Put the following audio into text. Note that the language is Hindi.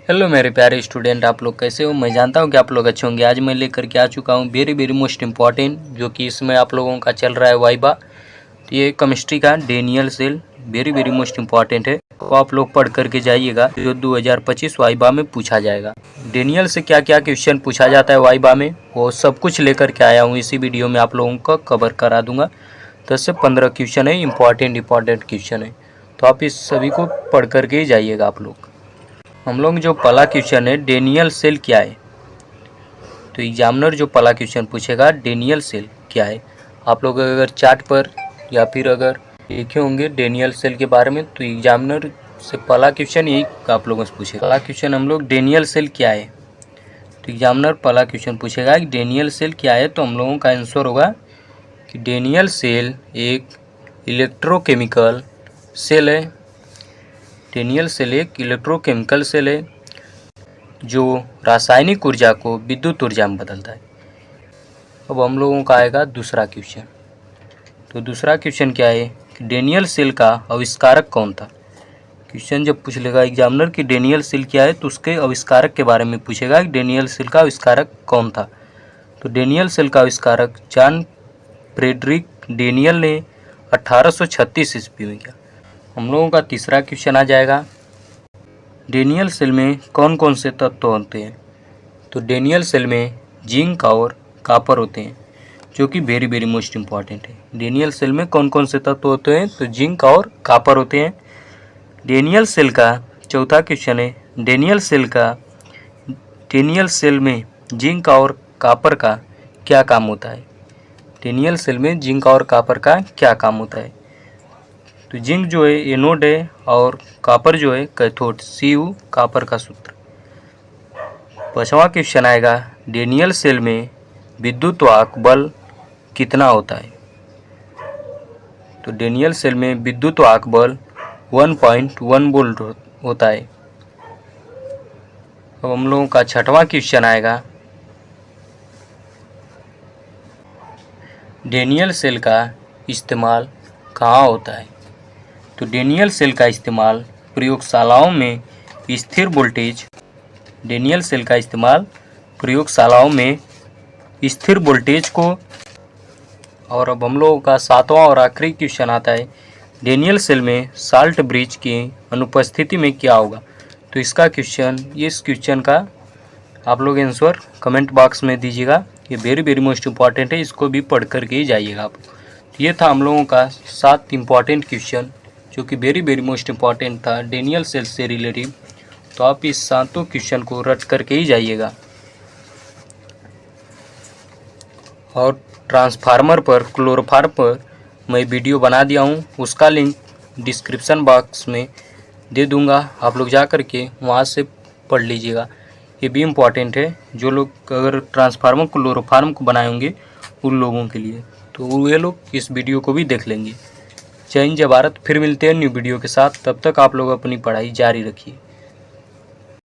हेलो मेरे प्यारे स्टूडेंट, आप लोग कैसे हो। मैं जानता हूं कि आप लोग अच्छे होंगे। आज मैं लेकर के आ चुका हूं वेरी वेरी मोस्ट इम्पॉर्टेंट, जो कि इसमें आप लोगों का चल रहा है वाइबा। तो ये केमिस्ट्री का Daniell cell very very most important है, तो आप लोग पढ़ करके जाइएगा। जो 2025 वाइबा में पूछा जाएगा, डेनियल से क्या क्या क्वेश्चन पूछा जाता है वाइबा में, वो सब कुछ लेकर के आया हूँ। इसी वीडियो में आप लोगों को कवर करा दूंगा। 10 से 15 क्वेश्चन है, इंपॉर्टेंट क्वेश्चन है, तो आप इस सभी को पढ़ करके ही जाइएगा आप लोग। हम लोग जो पहला क्वेश्चन है, डेनियल सेल क्या है। तो एग्जामिनर जो पहला क्वेश्चन पूछेगा, डेनियल सेल क्या है। आप लोग अगर चार्ट पर या फिर अगर देखे होंगे डेनियल सेल के बारे में, तो एग्जामिनर से पहला क्वेश्चन यही आप लोगों से पूछेगा। पहला क्वेश्चन हम लोग, डेनियल सेल क्या है। तो एग्जामिनर पहला क्वेश्चन पूछेगा कि डेनियल सेल क्या है, तो हम लोगों का आंसर होगा कि डेनियल सेल एक इलेक्ट्रोकेमिकल सेल है। डेनियल सेल एक इलेक्ट्रोकेमिकल सेल है जो रासायनिक ऊर्जा को विद्युत ऊर्जा में बदलता है। अब हम लोगों का आएगा दूसरा क्वेश्चन। तो दूसरा क्वेश्चन क्या है कि डेनियल सेल का आविष्कारक कौन था। क्वेश्चन जब पूछ लेगा एग्जामिनर कि डेनियल सेल क्या है, तो उसके आविष्कारक के बारे में पूछेगा कि डेनियल सेल का आविष्कारक कौन था। तो डेनियल सेल का आविष्कारक जॉन फ्रेडरिक डेनियल ने 1836 ईस्वी में किया। हम लोगों का तीसरा क्वेश्चन आ जाएगा, डेनियल सेल में कौन कौन से तत्व होते हैं। तो डेनियल सेल में जिंक और कॉपर होते हैं, जो कि वेरी वेरी मोस्ट इम्पॉर्टेंट है। डेनियल सेल में कौन कौन से तत्व होते हैं, तो जिंक और कॉपर होते हैं। डेनियल सेल का चौथा क्वेश्चन है, डेनियल सेल में जिंक और कॉपर का क्या काम होता है। डेनियल सेल में जिंक और कॉपर का क्या काम होता है। तो जिंक जो है एनोड है और कॉपर जो है कैथोड, Cu कॉपर का सूत्र। पांचवा क्वेश्चन आएगा, डेनियल सेल में विद्युत वाहक बल कितना होता है। तो डेनियल सेल में विद्युत वाहक बल 1.1 वोल्ट होता है। अब हम लोगों का छठवां क्वेश्चन आएगा, डेनियल सेल का इस्तेमाल कहाँ होता है। तो डेनियल सेल का इस्तेमाल प्रयोगशालाओं में स्थिर वोल्टेज डेनियल सेल का इस्तेमाल प्रयोगशालाओं में स्थिर वोल्टेज को। और अब हम लोगों का सातवां और आखिरी क्वेश्चन आता है, डेनियल सेल में साल्ट ब्रिज की अनुपस्थिति में क्या होगा। तो इस क्वेश्चन का आप लोग आंसर कमेंट बॉक्स में दीजिएगा। ये वेरी वेरी मोस्ट इम्पॉर्टेंट है, इसको भी पढ़ करके ही जाइएगा आप। तो ये था हम लोगों का 7 इम्पॉर्टेंट क्वेश्चन, जो कि वेरी वेरी मोस्ट इम्पॉर्टेंट था डेनियल सेल से रिलेटिव। तो आप इस 7 क्वेश्चन को रट करके ही जाइएगा। और ट्रांसफार्मर पर, क्लोरोफार्म पर मैं वीडियो बना दिया हूँ, उसका लिंक डिस्क्रिप्शन बॉक्स में दे दूँगा। आप लोग जा कर के वहाँ से पढ़ लीजिएगा। ये भी इम्पॉर्टेंट है, जो लोग अगर ट्रांसफार्मर क्लोरोफार्म को बनाए होंगे उन लोगों के लिए, तो वे लोग इस वीडियो को भी देख लेंगे। जय हिंद, जय भारत। फिर मिलते हैं न्यू वीडियो के साथ, तब तक आप लोग अपनी पढ़ाई जारी रखिए।